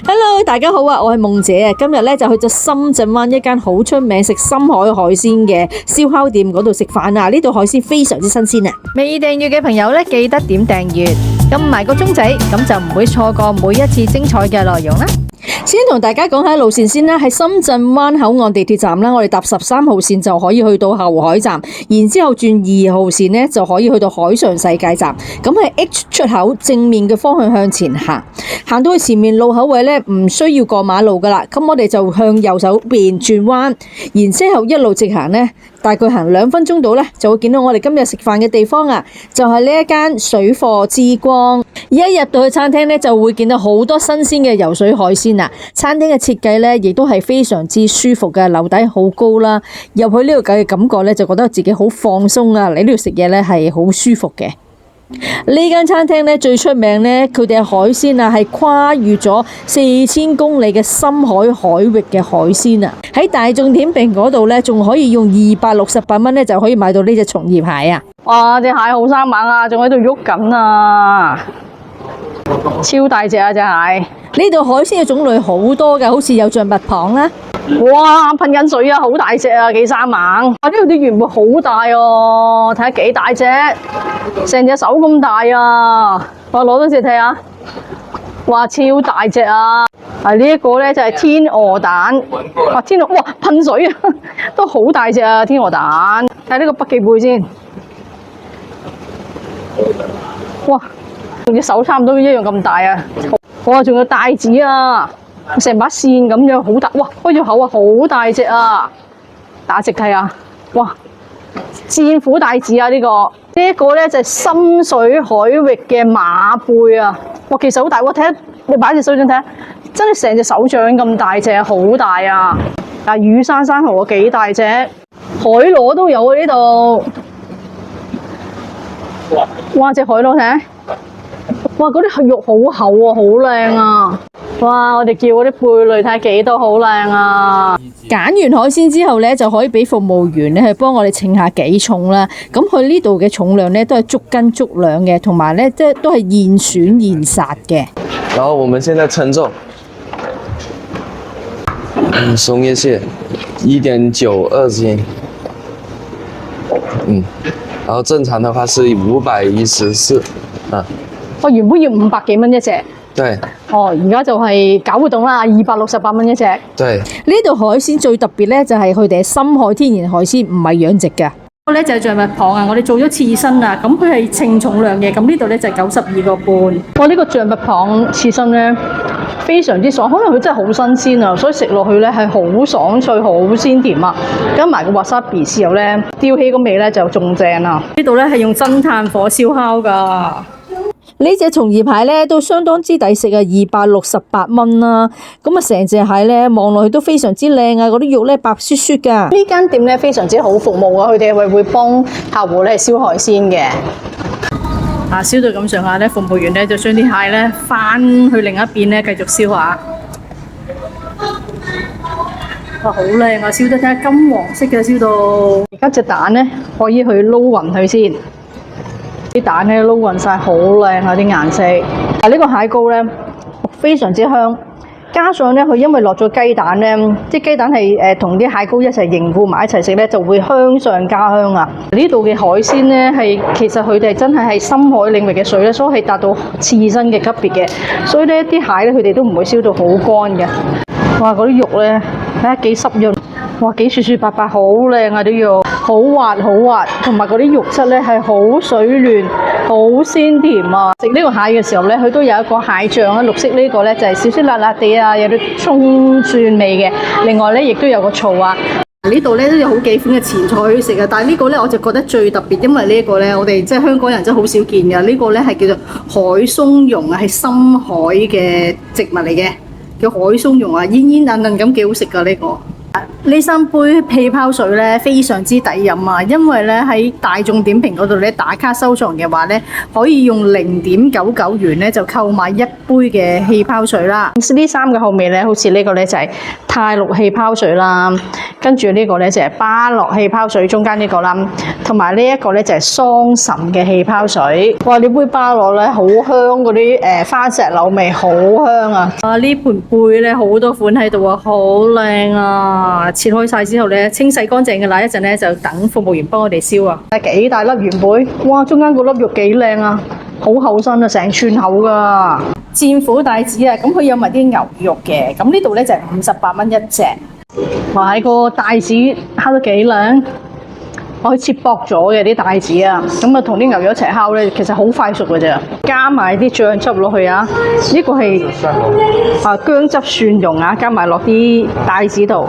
Hello， 大家好啊！我係夢姐啊，今日咧就去咗深圳灣一間好出名食深海海鮮嘅燒烤店嗰度食飯啊！呢度海鮮非常之新鮮啊！未訂閱嘅朋友咧，記得點訂閱，撳埋個鐘仔，咁就唔會錯過每一次精彩嘅內容啦。先同大家講下路線先啦，喺深圳灣口岸地鐵站啦，我哋搭13號線就可以去到後海站，然之後轉2號線呢就可以去到海上世界站。咁喺 H 出口正面嘅方向向前行，行到去前面路口位呢，唔需要過馬路噶啦。咁我哋就向右手邊轉彎，然之後一路直行呢，大概行2分鐘到呢，就會見到我哋今日食飯嘅地方啊，就係呢一間水貨之光。一入到去餐廳呢，就會見到好多新鮮嘅游水海鮮啊！餐廳嘅設計呢，亦都係非常之舒服嘅，樓底好高啦。入去呢度嘅感覺呢，就覺得自己好放鬆啊！嚟呢度食嘢呢，係好舒服嘅。呢間餐廳呢，最出名呢，佢哋嘅海鮮啊係跨越咗4000公里嘅深海海域嘅海鮮啊！喺大眾點評嗰度呢，仲可以用268蚊呢，就可以買到呢隻松葉蟹啊！哇！隻蟹好生猛啊，仲喺度喐緊啊，超大隻啊隻蟹！呢度海鮮嘅種類好多㗎，好似有象拔蚌啦。哇！噴緊水啊，好大隻啊，幾生猛！哇！呢度啲魚會好大哦，睇下幾大隻，成隻手咁大啊！我攞多隻睇下，哇，超大隻啊！啊，呢一個咧就係天鵝蛋，哇，天鵝，哇，噴水啊，都好大隻啊，天鵝蛋。睇呢個北極貝先，哇，同隻手差唔多一樣咁大啊！哇，仲有帶子啊！成把線咁樣好大，哇！開咗口啊，好大隻啊！打直睇下，哇！戰斧帶子啊，呢個咧就係深水海域嘅馬貝啊！哇，其實好大，哇！睇下你擺隻手掌睇下，真係成隻手掌咁大隻，好大啊！啊，雨珊珊蠔啊，幾大隻，海螺都有啊呢度。哇！隻海螺睇下，哇！嗰啲肉好厚啊，好靚啊！哇！我哋叫嗰啲貝類睇下幾多好靚啊！揀完海鮮之後呢，就可以俾服務員呢去幫我哋稱下幾重啦。咁佢呢度嘅重量呢，都係足斤足兩嘅，同埋呢即係都係現選現殺嘅。然後我們現在稱重，松葉蟹1.92斤，然後正常的話是514，我原本要500幾蚊一隻。對。哦，而家就係搞活動啦，268蚊一隻。對。呢度海鮮最特別呢，就係佢哋係深海天然海鮮，唔係養殖嘅。呢個咧就係象拔蚌啊，我哋做咗刺身啊，咁佢係稱重量嘅，咁呢度咧就係92個半。我呢個象拔蚌刺身咧非常之爽，可能佢真係好新鮮啊，所以食落去咧係好爽脆、好鮮甜啊，加埋個 wasabi 豉油咧，吊起個味咧就仲正啊！呢度咧係用真炭火燒烤㗎。呢隻松葉蟹咧都相當之抵食啊，268蚊啦。咁啊，成隻蟹咧望落去都非常之靚啊，嗰啲肉咧白雪雪㗎。呢間店咧非常之好服務啊，佢哋係會幫客戶咧燒海鮮嘅。啊，燒到咁上下咧，服務員咧就將啲蟹咧翻去另一邊咧繼續燒下。哇，好靚啊！燒得睇下金黃色嘅燒到。而家隻蛋咧可以去撈勻佢先。啲蛋咧撈勻晒，好靚啊啲顏色。啊，呢個蟹膏咧非常之香，加上咧佢因為落咗雞蛋咧，啲雞蛋係同啲蟹膏一齊凝固埋一齊食咧，就會香上加香啊！呢度嘅海鮮咧係其實佢哋真係深海領域嘅水咧，所以係達到刺身嘅級別嘅，所以咧啲蟹咧佢哋都唔會燒到好乾嘅。哇！嗰啲肉咧睇下幾濕潤。哇，幾雪雪白白，好靚啊啲肉，好滑好滑，同埋嗰啲肉質咧係好水嫩，好鮮甜啊！食呢個蟹嘅時候咧，佢都有一個蟹醬啊，綠色呢個咧就係少少辣辣地啊，有啲葱蒜味嘅。另外咧，亦都有個醋啊。呢度咧都有好幾款嘅前菜可以食啊，但係呢個咧我就覺得最特別，因為呢一個咧我哋即係香港人真係好少見嘅。呢個咧係叫做海松茸啊，係深海嘅植物嚟嘅，叫海松茸啊，煙煙韌韌咁，幾好食噶呢個。呢3杯氣泡水咧非常之抵飲啊！因為咧喺大眾點評嗰度咧打卡收藏嘅話咧，可以用0.99元咧就購買1杯嘅氣泡水啦。呢3個後味咧，好似呢個咧就係泰綠氣泡水啦，跟住呢個咧就係巴樂氣泡水，中間呢個啦，同埋呢一個咧就係桑葚嘅氣泡水。哇！呢杯巴樂咧好香，嗰啲花石榴味好香啊！呢盤杯咧好多款喺度啊，好靚啊！切開晒之後咧，清洗乾淨嘅啦，一陣咧就等服務員幫我哋燒啊！幾大粒元貝，哇！中間嗰粒肉幾靚啊，好厚身啊，成寸厚噶。戰斧帶子啊，咁佢有埋啲牛肉嘅，咁呢度咧就係58蚊1隻。哇！個帶子烤得幾靚，我可以切薄咗嘅啲帶子啊，咁啊同啲牛肉一齊烤咧，其實好快熟嘅啫。加埋啲醬汁落去啊，呢個係薑汁蒜蓉啊，加埋落啲帶子度。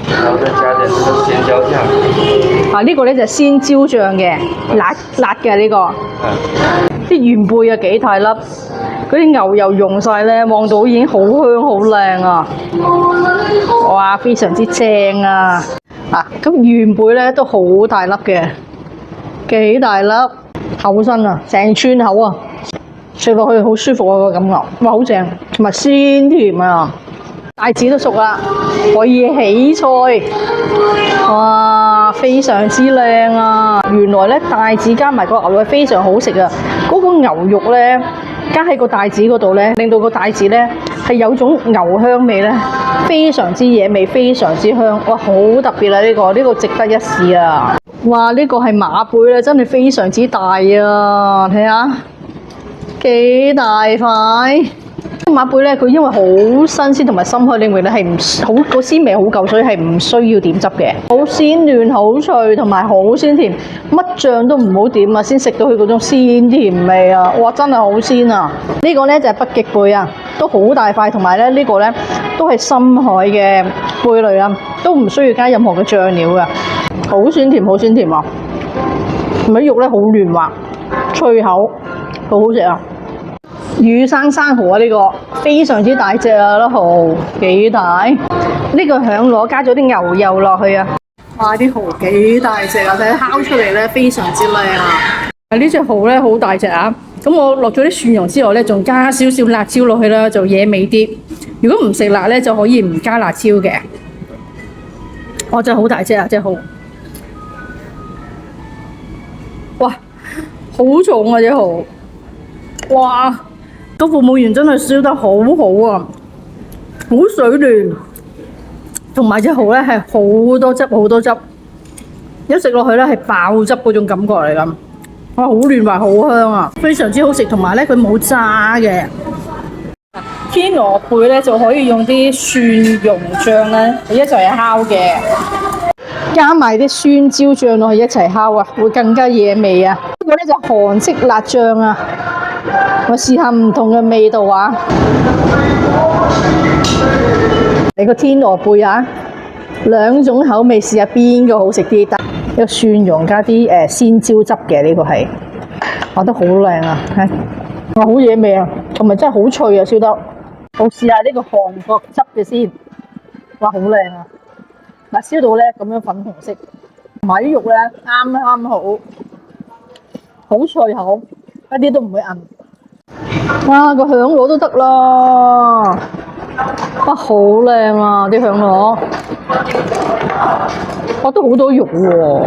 然後再加點這個鮮椒醬。呢個咧就係鮮椒醬嘅，辣嘅呢個。啲元貝啊幾大粒，嗰啲牛油溶晒咧，望到已經好香好靚啊！哇，非常之正啊！咁元貝咧都好大粒嘅，幾大粒，厚身啊，成寸厚啊，食落去好舒服啊個感覺，哇好正，同埋鮮甜啊！帶子都熟啦，可以起菜，哇，非常之靚啊！原來咧帶子加埋個牛肉非常好食啊！嗰個牛肉咧加喺個帶子嗰度咧，令到個帶子咧係有種牛香味咧，非常之惹味，非常之香，哇，好特別啊！呢個值得一試啊！哇，呢個係馬貝咧，真係非常之大啊！睇下幾大塊。馬貝咧，佢因為好新鮮同埋深海領域咧，係唔好個鮮味好夠，所以係唔需要點汁嘅。好鮮嫩、好脆同埋好鮮甜，乜醬都唔好點啊，先食到佢嗰種鮮甜味啊！哇，真係好鮮啊！呢個咧就係北極貝啊，都好大塊，同埋咧呢個咧都係深海嘅貝類啊，都唔需要加任何嘅醬料嘅，好鮮甜，好鮮甜啊！同埋肉咧好嫩滑、脆口，好好食啊！雨生生蠔啊，呢個非常之大隻啊，粒蠔幾大？呢個響螺加咗啲牛油落去啊！哇，啲蠔幾大隻啊！睇烤出嚟咧，非常之靚啊！呢隻蠔咧好大隻啊！咁我落咗啲蒜蓉之外咧，仲加少少辣椒落去啦，就惹味啲。如果唔食辣咧，就可以唔加辣椒嘅。哇，真係好大隻啊！隻蠔，哇，好重啊隻蠔！哇！個服務員真係燒得好好啊，好水嫩，同埋隻蠔咧係好多汁好多汁，一食落去咧係爆汁嗰種感覺嚟㗎，哇，好嫩滑好香啊，非常之好食，同埋咧佢冇渣嘅。天鵝貝咧就可以用啲蒜蓉醬咧一齊烤嘅，加埋啲酸椒醬落去一齊烤啊，會更加惹味啊！呢個咧就韓式辣醬啊。我試下唔同嘅味道啊！你個天鵝貝啊，兩種口味試下邊個好食啲？得有蒜蓉加啲鮮椒汁嘅呢個係，畫得好靚啊！哇，好惹味啊，同埋真係好脆啊，燒得。我試下呢個韓國汁嘅先，哇，好靚啊！嗱，燒到咧咁樣粉紅色，同埋啲肉咧啱啱好，好脆口，一啲都唔會韌。哇，個響螺都得啦，哇，好靚啊啲響螺，哇，都好多肉喎，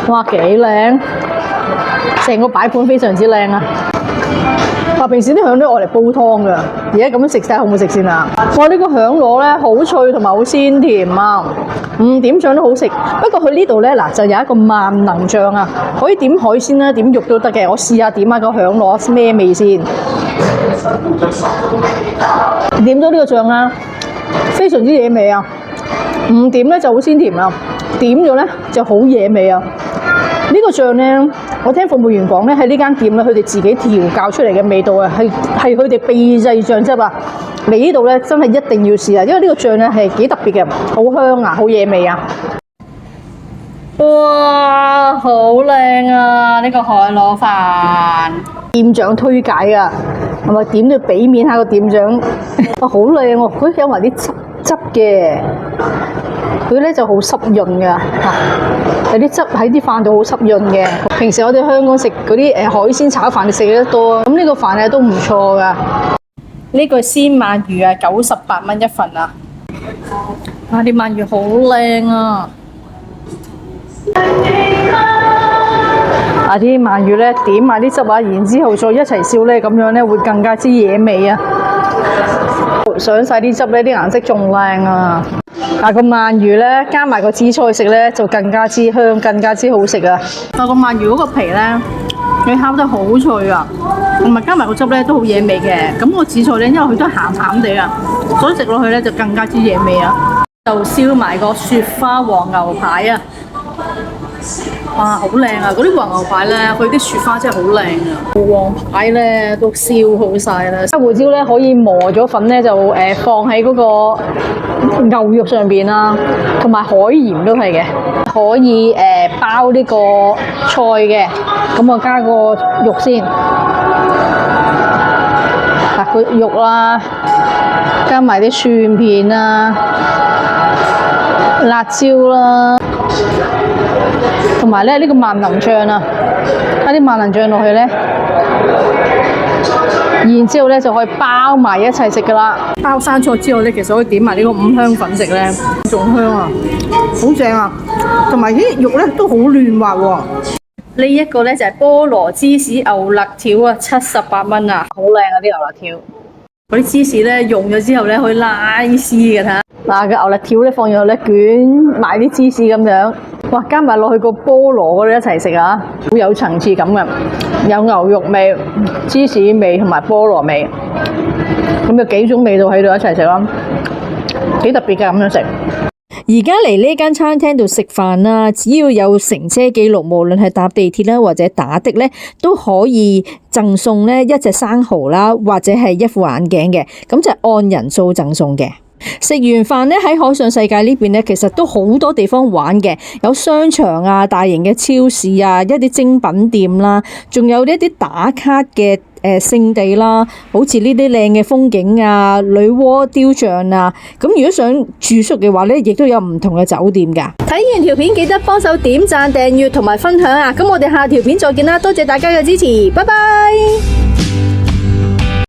哇，幾靚，成個擺盤非常之靚啊！哇，平時啲響螺愛嚟煲湯噶，而家咁樣食晒好唔好食先啊？哇，呢個響螺咧好脆同埋好鮮甜啊！點醬都好食，不過佢呢度咧嗱就有一個萬能醬啊，可以點海鮮啦，點肉都得嘅。我試下點下個響螺咩味先。點咗呢個醬啊，非常之惹味啊！唔點咧就好鮮甜啊，點咗咧就好惹味啊！呢個醬咧，我聽服務員講咧，喺呢間店咧，佢哋自己調教出嚟嘅味道啊，係佢哋秘製醬汁啊！嚟呢度咧，真係一定要試啊！因為呢個醬咧係幾特別嘅，好香啊，好惹味啊！哇，好靚啊！呢個海螺飯，店長推介啊，係咪點都俾面下個店長哇，好靚喎！佢有埋啲汁嘅，佢咧就好濕潤㗎嚇，有啲汁喺啲飯度好濕潤嘅。平時我哋香港食嗰啲海鮮炒飯，你食得多啊。咁呢個飯咧都唔錯㗎。呢個鮮鰻魚啊，98蚊一份啊！啊，啲鰻魚好靚啊！啊，啲鰻魚咧點埋啲汁啊，然之後再一齊燒咧，咁樣咧會更加之惹味啊！上晒啲汁咧，啲顏色仲靚啊！啊，個鰻魚咧加埋個紫菜食咧，就更加之香，更加之好食啊！啊，個鰻魚嗰個皮咧，佢烤得好脆啊，同埋加埋個汁咧都好惹味嘅。咁個紫菜咧，因為佢都鹹鹹地啊，所以食落去咧就更加之惹味啊！就燒埋個雪花黃牛排啊！哇，好靚啊！嗰啲黃牛排咧，佢啲雪花真係好靚啊！黃排咧都燒好晒啦，黑胡椒咧可以磨咗粉咧就放喺嗰個牛肉上邊啦，同埋海鹽都係嘅，可以包呢個菜嘅。咁我加個肉先，嗱個肉啦，加埋啲蒜片啦、辣椒啦。同埋咧呢個萬能醬啊，加啲萬能醬落去咧，然之後咧就可以包埋一齊食噶啦。包生菜之後咧，其實可以點埋呢個五香粉食咧，仲香啊，好正啊！同埋啲肉咧都好嫩滑喎。呢一個咧就係菠蘿芝士牛肋條啊，78蚊啊，好靚啊啲牛肋條。嗰啲芝士咧溶咗之後咧可以拉絲嘅，睇下。嗱，個牛肋條咧放入去咧捲埋啲芝士咁樣，哇！加埋落去個菠蘿嗰度一齊食啊，好有層次感嘅，有牛肉味、芝士味同埋菠蘿味，咁有幾種味道喺度一齊食啦，幾特別嘅咁樣食。而家嚟呢間餐廳度食飯啦，只要有乘車記錄，無論係搭地鐵啦或者打的咧，都可以贈送咧一隻生蠔啦，或者係一副眼鏡嘅，咁就按人數贈送嘅。食完飯咧喺海上世界呢邊咧，其實都好多地方玩嘅，有商場啊、大型嘅超市啊、一啲精品店啦，仲有一啲打卡嘅勝地啦，好似呢啲靚嘅風景啊、女媧雕像啊，咁如果想住宿嘅話咧，亦都有唔同嘅酒店㗎。睇完條片記得幫手點讚、訂閱同埋分享啊！咁我哋下條片再見啦，多謝大家嘅支持，拜拜。